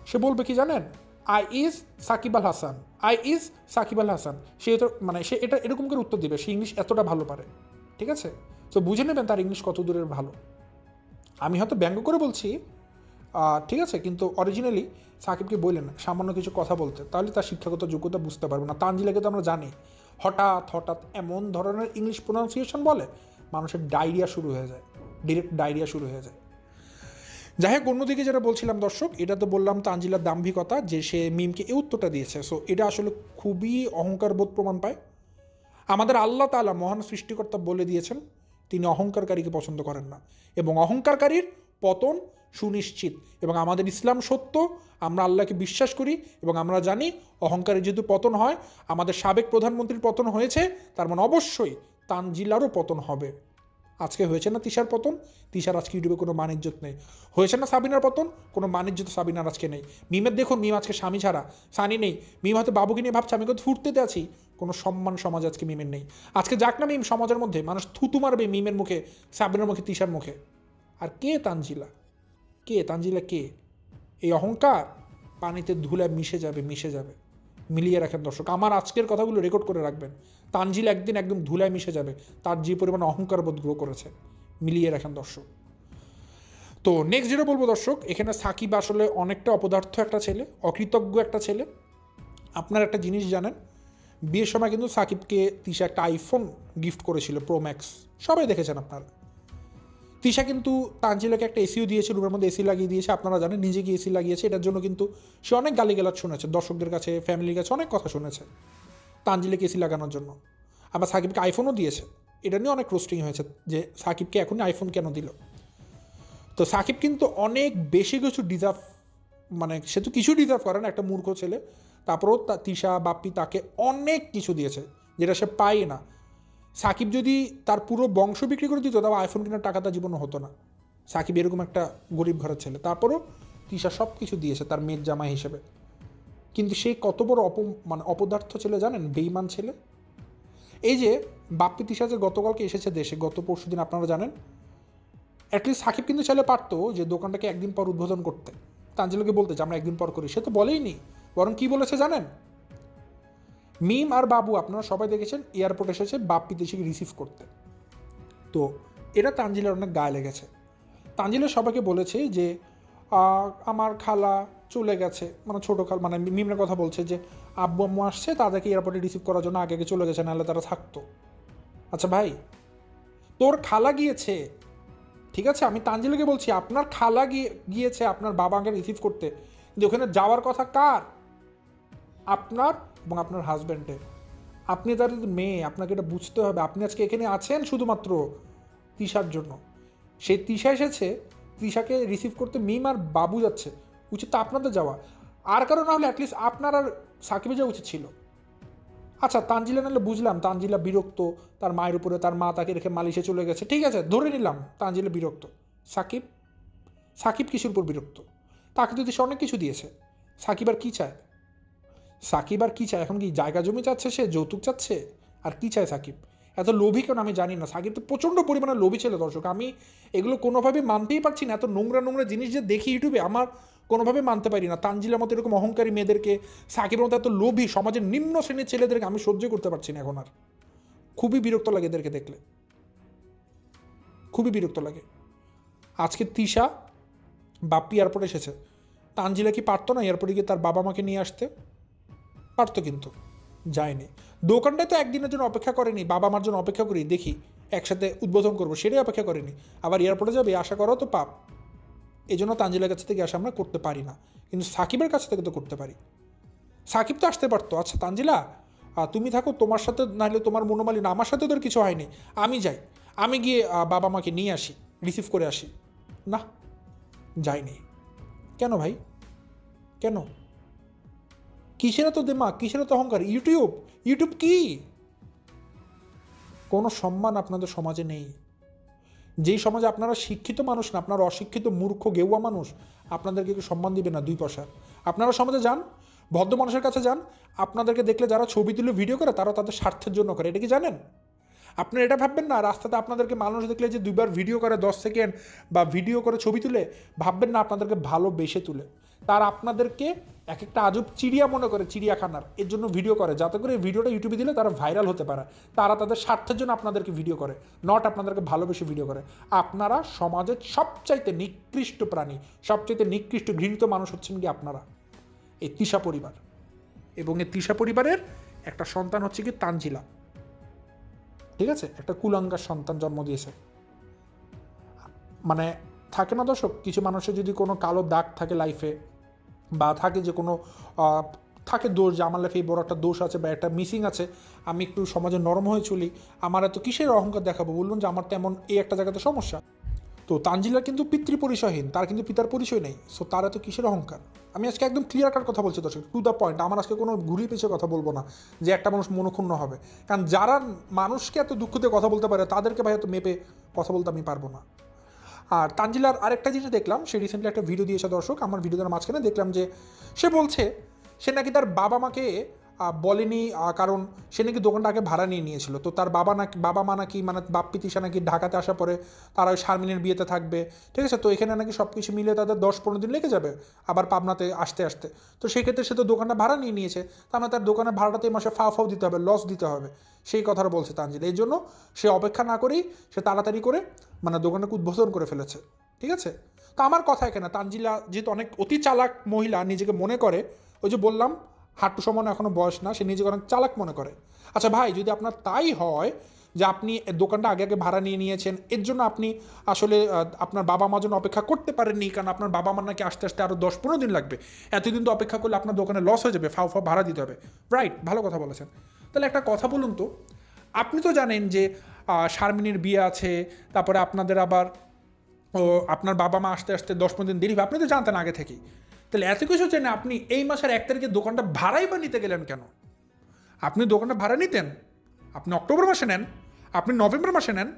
সে বলবে কি জানেন? I is Shakib Al Hasan, I is Shakib Al Hasan. সে তো মানে সে এটা এরকম করে উত্তর দিবে, সে ইংলিশ এতটা ভালো পারে, ঠিক আছে? তো বুঝে নেবেন তার ইংলিশ কত দূরের ভালো। আমি হয়তো ব্যঙ্গ করে বলছি, ঠিক আছে, কিন্তু অরিজিনালি সাকিবকে বললেন সামান্য কিছু কথা বলতে, তাহলে তার শিক্ষাগত যোগ্যতা বুঝতে পারবো না। তানজিলাকে তো আমরা জানি হঠাৎ এমন ধরনের ইংলিশ প্রোনাউন্সিয়েশন বলে মানুষের ডায়রিয়া শুরু হয়ে যায়, ডিরেক্ট ডায়রিয়া শুরু হয়ে যায়। যাই হোক, অন্যদিকে যেটা বলছিলাম দর্শক, এটা তো বললাম তানজিলার দাম্ভিকতা, যে সে মিমকে এই উত্তরটা দিয়েছে। সো এটা আসলে খুবই অহংকারবোধ প্রমাণ পায়। আমাদের আল্লাহ তাআলা মহান সৃষ্টিকর্তা বলে দিয়েছেন তিনি অহংকারকারীকে পছন্দ করেন না, এবং অহংকারকারীর পতন সুনিশ্চিত। এবং আমাদের ইসলাম সত্য, আমরা আল্লাহকে বিশ্বাস করি এবং আমরা জানি অহংকারের যেহেতু পতন হয়, আমাদের সাবেক প্রধানমন্ত্রীর পতন হয়েছে, তার মানে অবশ্যই তানজিলারও পতন হবে। আজকে হয়েছে না তিশার পতন, তিশার আজকে ইউটিউবে কোনো মান ইজ্জত নেই। হয়েছে না সাবিনার পতন, কোনো মান ইজ্জত সাবিনার আজকে নেই। মিমের দেখুন, মিম আজকে স্বামী ছাড়া, সানি নেই। মিম হয়তো বাবুকে নিয়ে ভাবছে আমি কত ফুর্তিতে আছি, কোনো সম্মান সমাজ আজকে মিমের নেই। আজকে যাক না মিম সমাজের মধ্যে, মানুষ থুতু মারবে মিমের মুখে, সাবিনার মুখে, তিশার মুখে। আর কে তানজিলা, কে? এই অহংকার পানিতে ধুলায় মিশে যাবে। মিলিয়ে রাখেন দর্শক, আমার আজকের কথাগুলো রেকর্ড করে রাখবেন। তানজিল একদিন একদম ধুলায় মিশে যাবে, তার যে পরিমাণ অহংকার বোধ গ্রো করেছে। মিলিয়ে রাখেন দর্শক। তো নেক্সট যেটা বলবো দর্শক, এখানে সাকিব আসলে অনেকটা অপদার্থ একটা ছেলে, অকৃতজ্ঞ একটা ছেলে। আপনার একটা জিনিস জানেন, বিয়ের সময় কিন্তু সাকিবকে তিশা একটা আইফোন গিফট করেছিল, প্রো ম্যাক্স, সবাই দেখেছেন আপনারা। তিশা কিন্তু তানজিলাকে একটা এসিও দিয়েছে, রুমের মধ্যে এসি লাগিয়ে দিয়েছে, আপনারা জানেন, নিজে গিয়ে এসি লাগিয়েছে। এটার জন্য কিন্তু সে অনেক গালিগালাজ শুনেছে, দর্শকদের কাছে, ফ্যামিলির কাছে অনেক কথা শুনেছে তানজিলাকে এসি লাগানোর জন্য। আবার সাকিবকে আইফোনও দিয়েছে, এটা নিয়ে অনেক রোস্টিং হয়েছে যে সাকিবকে এখনই আইফোন কেন দিল। তো সাকিব কিন্তু অনেক বেশি কিছু ডিজার্ভ, মানে সে তো কিছু ডিজার্ভ করে না, একটা মূর্খ ছেলে। তারপরেও তিশা বাপ্পি তাকে অনেক কিছু দিয়েছে যেটা সে পায় না। সাকিব যদি তার পুরো বংশ বিক্রি করে দিত, তবে আইফোন কেনার টাকা তার জীবনে হতো না। সাকিব এরকম একটা গরিব ঘরের ছেলে, তারপরেও তিশা সব কিছু দিয়েছে তার মেয়ের জামাই হিসেবে। কিন্তু সে কত বড় মানে অপদার্থ ছেলে জানেন, বেইমান ছেলে। এই যে বাপ্পি তিশা যে গতকালকে এসেছে দেশে, গত পরশু দিন, আপনারা জানেন, অ্যাটলিস্ট সাকিব কিন্তু চাইলে পারতো যে দোকানটাকে একদিন পর উদ্বোধন করতে, তানজিলাকে বলতে যে আমরা একদিন পর করি, সে তো বলেই নি। বরং কী বলেছে জানেন, মিম আর বাবু আপনারা সবাই দেখেছেন এয়ারপোর্ট এসেছে বাপ্পি তিশাকে রিসিভ করতে। তো এটা তানজিলার অনেক গায়ে লেগেছে। তানজিলা সবাইকে বলেছে যে আমার খালা চলে গেছে, মানে ছোটো খাল, মানে মিমের কথা বলছে যে আব্বু আম্মু আসছে, তাদেরকে এয়ারপোর্টে রিসিভ করার জন্য আগে চলে গেছে, নাহলে তারা থাকতো। আচ্ছা ভাই, তোর খালা গিয়েছে, ঠিক আছে, আমি তানজিলাকে বলছি আপনার খালা গিয়েছে আপনার বাবাকে রিসিভ করতে, কিন্তু ওখানে যাওয়ার কথা কার? আপনার এবং আপনার হাজব্যান্ডের। আপনি তার মেয়ে, আপনাকে এটা বুঝতে হবে। আপনি আজকে এখানে আছেন শুধুমাত্র তিশার জন্য। সেই তিশা এসেছে, তিশাকে রিসিভ করতে মিম আর বাবু যাচ্ছে, উচিত তো আপনাদের যাওয়া। আর কারো না হলে অ্যাটলিস্ট আপনার আর সাকিবে যাওয়া উচিত ছিল। আচ্ছা তানজিলা নাহলে বুঝলাম তানজিলা বিরক্ত, তার মায়ের উপরে, তার মা তাকে রেখে মালয়েশিয়া চলে গেছে, ঠিক আছে ধরে নিলাম তানজিলা বিরক্ত। সাকিব, সাকিব কিসের উপর বিরক্ত? তাকে তো দেশে অনেক কিছু দিয়েছে। সাকিব আর কী চায়? সাকিব আর কী চায়? এখন কি জায়গা জমি চাচ্ছে, সে যৌতুক চাচ্ছে? আর কী চায় সাকিব? এত লোভী কেন আমি জানি না। সাকিব তো প্রচণ্ড পরিমাণে লোভী ছিল দর্শক, আমি এগুলো কোনোভাবেই মানতেই পারছি না। এত নোংরা নোংরা জিনিস যে দেখি ইউটিউবে, আমার কোনোভাবে মানতে পারি না। তানজিলার মতো এরকম অহংকারী মেয়েদেরকে, সাকিবের মতো এত লোভী সমাজের নিম্ন শ্রেণীর ছেলেদেরকে আমি সহ্য করতে পারছি না এখন আর। খুবই বিরক্ত লাগে এদেরকে দেখলে, খুবই বিরক্ত লাগে। আজকে তিশা বাপ্পি এয়ারপোর্টে এসেছে, তানজিলা কি পারতো না এয়ারপোর্টে গিয়ে তার বাবা মাকে নিয়ে আসতে? পারতো, কিন্তু যায়নি। দোকানটায় তো একদিনের জন্য অপেক্ষা করেনি, বাবা মার জন্য অপেক্ষা করি দেখি একসাথে উদ্বোধন করবো, সেটাই অপেক্ষা করেনি। আবার এয়ারপোর্টে যাবে, আশা করাও তো পাপ। এই জন্য তানজিলার কাছ থেকে আসা আমরা করতে পারি না, কিন্তু সাকিবের কাছ থেকে তো করতে পারি। সাকিব তো আসতে পারতো, আচ্ছা তানজিলা তুমি থাকো, তোমার সাথে নাহলে তোমার মনোমালিন, আমার সাথে তোর কিছু হয়নি, আমি যাই, আমি গিয়ে বাবা মাকে নিয়ে আসি, রিসিভ করে আসি। না, যায়নি। কেন ভাই, কেন? কিসের তো দিমাগ, কিসের তো অহংকার? ইউটিউব, ইউটিউব কি? কোনো সম্মান আপনাদের সমাজে নেই। যেই সমাজে আপনারা শিক্ষিত মানুষ না, আপনারা অশিক্ষিত মূর্খ গেউয়া মানুষ, আপনাদেরকে কেউ সম্মান দিবে না 2 পয়সা। আপনারা সমাজে যান, ভদ্র মানুষের কাছে যান, আপনাদেরকে দেখলে যারা ছবি তুলে ভিডিও করে তারা তাদের স্বার্থের জন্য করে, এটা কি জানেন? আপনারা এটা ভাববেন না রাস্তাতে আপনাদেরকে মানুষ দেখলে যে 2বার ভিডিও করে 10 সেকেন্ড বা ভিডিও করে ছবি তুলে, ভাববেন না আপনাদেরকে ভালোবেসে তুলে। তারা আপনাদেরকে এক একটা আজব চিড়িয়া মনে করে, চিড়িয়াখানার, এর জন্য ভিডিও করে যাতে করে এই ভিডিওটা ইউটিউবে দিলে তারা ভাইরাল হতে পারে। তারা তাদের স্বার্থের জন্য আপনাদেরকে ভিডিও করে, নট আপনাদেরকে ভালোবেসে ভিডিও করে। আপনারা সমাজের সবচাইতে নিকৃষ্ট প্রাণী, সবচাইতে নিকৃষ্ট ঘৃণিত মানুষ হচ্ছেন কি আপনারা, এই তিশা পরিবার। এবং এই তিশা পরিবারের একটা সন্তান হচ্ছে কি তানজিলা, ঠিক আছে, একটা কুলাঙ্গার সন্তান জন্ম দিয়েছে। মানে থাকে না দর্শক, কিছু মানুষের যদি কোনো কালো দাগ থাকে লাইফে, বা থাকে যে কোনো থাকে দোষ, যে আমার লাইফে এই বড় একটা দোষ আছে বা একটা মিসিং আছে, আমি একটু সমাজে নরম হয়ে চলি, আমার এত কিসের অহংকার দেখাবো, বলুন যে আমার তেমন এই একটা জায়গাতে সমস্যা। তো তানজিলার কিন্তু পিতৃ পরিচয়হীন, তার কিন্তু পিতার পরিচয় নেই, সো তার এত কিসের অহংকার? আমি আজকে একদম ক্লিয়ার কাট কথা বলছি দর্শক, টু দ্য পয়েন্ট। আমার আজকে কোনো ঘুরিয়ে পেছিয়ে কথা বলবো না যে একটা মানুষ মনক্ষুণ্ণ হবে, কারণ যারা মানুষকে এত দুঃখ দিয়ে কথা বলতে পারে তাদেরকে ভাই এত মেপে কথা বলতে আমি পারবো না। আর তানজিলার আরেকটা জিনিস দেখলাম, সে রিসেন্টলি একটা ভিডিও দিয়েছে দর্শক, আমার ভিডিওটার মাঝখানে দেখলাম যে সে বলছে সে নাকি তার বাবা মাকে বলেনি, কারণ সে নাকি দোকানটা আগে ভাড়া নিয়ে নিয়েছিল। তো তার বাবা মা নাকি, মানে বাপ্পি তিশা নাকি ঢাকাতে আসার পরে তারা ওই শারমিনের বিয়েতে থাকবে, ঠিক আছে। তো এখানে নাকি সব কিছু মিলে তাদের 10-15 দিন লেগে যাবে আবার পাবনাতে আসতে আসতে। তো সেক্ষেত্রে সে তো দোকানটা ভাড়া নিয়ে নিয়েছে, তার মানে তার দোকানের ভাড়াতে এই মাসে ফাও দিতে হবে, লস দিতে হবে, সেই কথাটা বলছে তানজিলা। এই জন্য সে অপেক্ষা না করেই সে তাড়াতাড়ি করে মানে দোকানটাকে উদ্বোধন করে ফেলেছে, ঠিক আছে। তো আমার কথা এখানে, তানজিলা যেহেতু অনেক অতি চালাক মহিলা, নিজেকে মনে করে, ওই যে বললাম হাঁটু সমানো এখনও বয়স না, সে নিজেকে অনেক চালাক মনে করে। আচ্ছা ভাই, যদি আপনার তাই হয় যে আপনি দোকানটা আগে আগে ভাড়া নিয়ে নিয়েছেন, এর জন্য আপনি আসলে আপনার বাবা মার জন্য অপেক্ষা করতে পারেননি, কারণ আপনার বাবা মার নাকি আসতে আসতে আরও 10-15 দিন লাগবে, এতদিন তো অপেক্ষা করলে আপনার দোকানে লস হয়ে যাবে, ফাও ভাড়া দিতে হবে, রাইট, ভালো কথা বলেছেন। তাহলে একটা কথা বলুন তো, আপনি তো জানেন যে শারমিনের বিয়ে আছে, তারপরে আপনাদের আবার আপনার বাবা মা আসতে আসতে 10-15 দিন দেরি হবে, আপনি তো জানতেন আগে থেকেই। তাহলে এত কিছু জেনে আপনি এই মাসের 1 তারিখে দোকানটা ভাড়াই বা নিতে গেলেন কেন? আপনি দোকানটা ভাড়া নিতেন, আপনি অক্টোবর মাসে নেন, আপনি নভেম্বর মাসে নেন,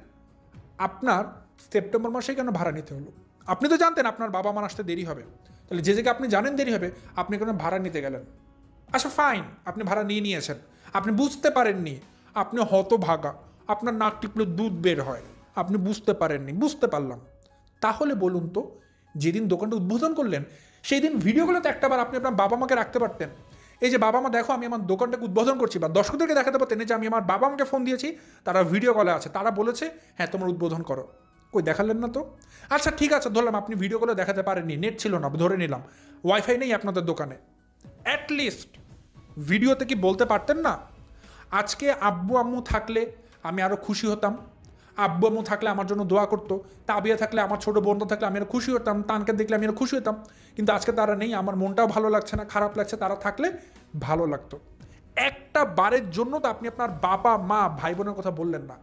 আপনার সেপ্টেম্বর মাসে কেন ভাড়া নিতে হলো? আপনি তো জানতেন আপনার বাবা মা আসতে দেরি হবে, তাহলে যে জায়গায় আপনি জানেন দেরি হবে আপনি কেন ভাড়া নিতে গেলেন? আচ্ছা ফাইন, আপনি ভাড়া নিয়ে নিয়েছেন, আপনি বুঝতে পারেননি, আপনি হতভাগা, আপনার নাক টিপলে দুধ বের হয়, আপনি বুঝতে পারেননি, বুঝতে পারলাম। তাহলে বলুন তো, যেদিন দোকানটা উদ্বোধন করলেন সেই দিন ভিডিওগুলোতে একটাবার আপনি আপনার বাবা মাকে রাখতে পারতেন, এই যে বাবা মা দেখো আমি আমার দোকানটাকে উদ্বোধন করছি, বা দর্শকদেরকে দেখাতে পারতেন যে আমি আমার বাবা মাকে ফোন দিয়েছি, তারা ভিডিও কলে আছে, তারা বলেছে হ্যাঁ তোমার উদ্বোধন করো। কই দেখালেন না তো। আচ্ছা ঠিক আছে, ধরলাম আপনি ভিডিও কলে দেখাতে পারেননি, নেট ছিল না, ধরে নিলাম ওয়াইফাই নেই আপনাদের দোকানে, অ্যাটলিস্ট ভিডিওতে কি বলতে পারতেন না আজকে আব্বু আম্মু থাকলে আমি আরও খুশি হতাম, আব্বু আম্মু থাকলে আমার জন্য দোয়া করতো, তাবিয়া থাকলে, আমার ছোটো বোনটা থাকলে আমি আরও খুশি হতাম, তানকে দেখলে আমি আরও খুশি হতাম, কিন্তু আজকে তারা নেই, আমার মনটাও ভালো লাগছে না, খারাপ লাগছে, তারা থাকলে ভালো লাগতো। একটা বারের জন্য তো আপনি আপনার বাবা মা ভাই বোনের কথা বললেন না,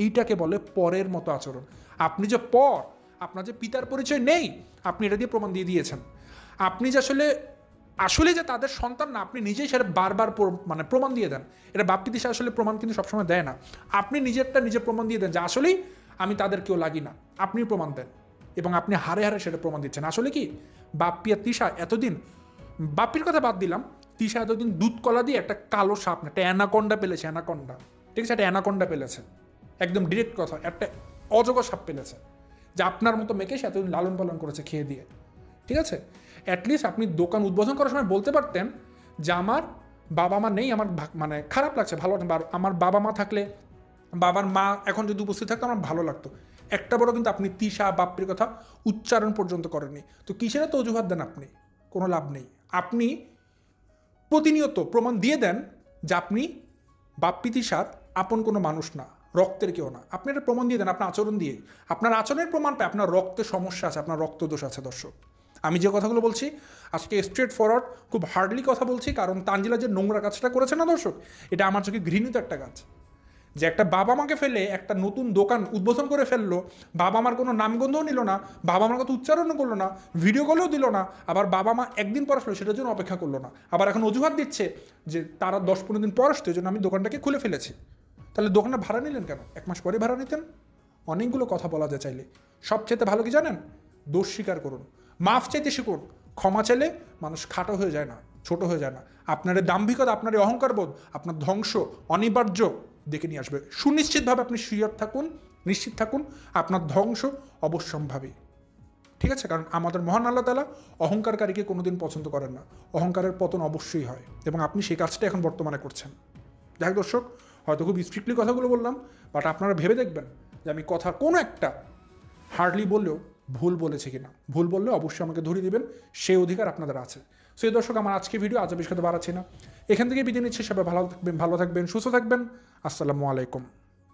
এইটাকে বলে পরের মতো আচরণ। আপনি যে আপনার যে পিতার পরিচয় নেই, আপনি এটা দিয়ে প্রমাণ দিয়ে দিয়েছেন। আপনি যে আসলে আসলে যে তাদের সন্তান না, আপনি নিজেই সেটা বারবার মানে প্রমাণ দিয়ে দেন। এটা বাপ্পি দিশা আসলে প্রমাণ কিন্তু সবসময় দেয় না। আপনি নিজেরটা নিজে প্রমাণ দিয়ে দেন যে আসলেই আমি তাদের কেউ লাগি না, আপনি প্রমাণ দেন এবং আপনি হারে হারে সেটা প্রমাণ দিচ্ছেন। আসলে কি বাপ্পি আর তিশা এতদিন, বাপ্পির কথা বাদ দিলাম, তিশা এতদিন দুধ কলা দিয়ে একটা কালো সাপ না, একটা অ্যানাকন্ডা পেলেছে, অ্যানাকন্ডা, ঠিক আছে, একটা অ্যানাকন্ডা পেলেছে, একদম ডিরেক্ট কথা, একটা অজগর সাপ পেলেছে যে আপনার মতো মেয়েকে সে এতদিন লালন পালন করেছে খেয়ে দিয়ে, ঠিক আছে। অ্যাটলিস্ট আপনি দোকান উদ্বোধন করার সময় বলতে পারতেন যে আমার বাবা মা নেই, আমার মানে খারাপ লাগছে, ভালো লাগছে, আমার বাবা মা থাকলে, বাবার মা এখন যদি উপস্থিত থাকতো আমার ভালো লাগতো। একটা বড় কিন্তু আপনি তিশা বাপ্পির কথা উচ্চারণ পর্যন্ত করেননি। তো কিসের তো অজুহাত দেন আপনি, কোনো লাভ নেই। আপনি প্রতিনিয়ত প্রমাণ দিয়ে দেন যে আপনি বাপ্পি তিশার আপন কোনো মানুষ না, রক্তের কেউ না। আপনি এটা প্রমাণ দিয়ে দেন আপনার আচরণ দিয়ে। আপনার আচরণের প্রমাণ পায় আপনার রক্তের সমস্যা আছে, আপনার রক্তদোষ আছে। দর্শক, আমি যে কথাগুলো বলছি আজকে স্ট্রেট ফরওয়ার্ড খুব হার্ডলি কথা বলছি, কারণ তানজিলা যে নোংরা কাজটা করেছে না দর্শক, এটা আমার চোখে ঘৃণিত একটা কাজ। যে একটা বাবা মাকে ফেলে একটা নতুন দোকান উদ্বোধন করে ফেললো, বাবা মার কোনো নামগন্ধও নিল না, বাবা মার কথা উচ্চারণও করলো না, ভিডিও কলেও দিল না, আবার বাবা মা একদিন পর আসলো সেটার জন্য অপেক্ষা করলো না, আবার এখন অজুহাত দিচ্ছে যে তারা 10-15 দিন পর আসতো, এই জন্য আমি দোকানটাকে খুলে ফেলেছি। তাহলে দোকানটা ভাড়া নিলেন কেন? 1 মাস পরে ভাড়া নিতেন। অনেকগুলো কথা বলা যায় চাইলে। সবচেয়ে ভালো কি জানেন? দোষ স্বীকার করুন, মাফ চাইতে শিখুন। ক্ষমা চাইলে মানুষ খাটো হয়ে যায় না, ছোট হয়ে যায় না। আপনার দাম্ভিকতা, আপনার অহংকার বোধ, আপনার ধ্বংস অনিবার্য ডেকে নিয়ে আসবে। সুনিশ্চিতভাবে আপনি শিওর থাকুন, নিশ্চিত থাকুন, আপনার ধ্বংস অবশ্যম্ভাবী, ঠিক আছে। কারণ আমাদের মহান আল্লাহ তাআলা অহংকারকারীকে কোনোদিন পছন্দ করেন না। অহংকারের পতন অবশ্যই হয় এবং আপনি সেই কাজটা এখন বর্তমানে করছেন। যাই হোক দর্শক, হয়তো খুব স্ট্রিক্টলি কথাগুলো বললাম, বাট আপনারা ভেবে দেখবেন যে আমি কথা কোনো একটা হার্ডলি বললেও ভুল বলেছে কিনা। ভুল বললে অবশ্যই আমাকে ধরিয়ে দিবেন, সেই অধিকার আপনাদের আছে। সো এই দর্শক, আমার আজকে ভিডিও আজ বেশি কথা বাড়াচ্ছি না, এখান থেকে বিদায় নিচ্ছি। সবাই ভালো থাকবেন, সুস্থ থাকবেন। আসসালামু আলাইকুম।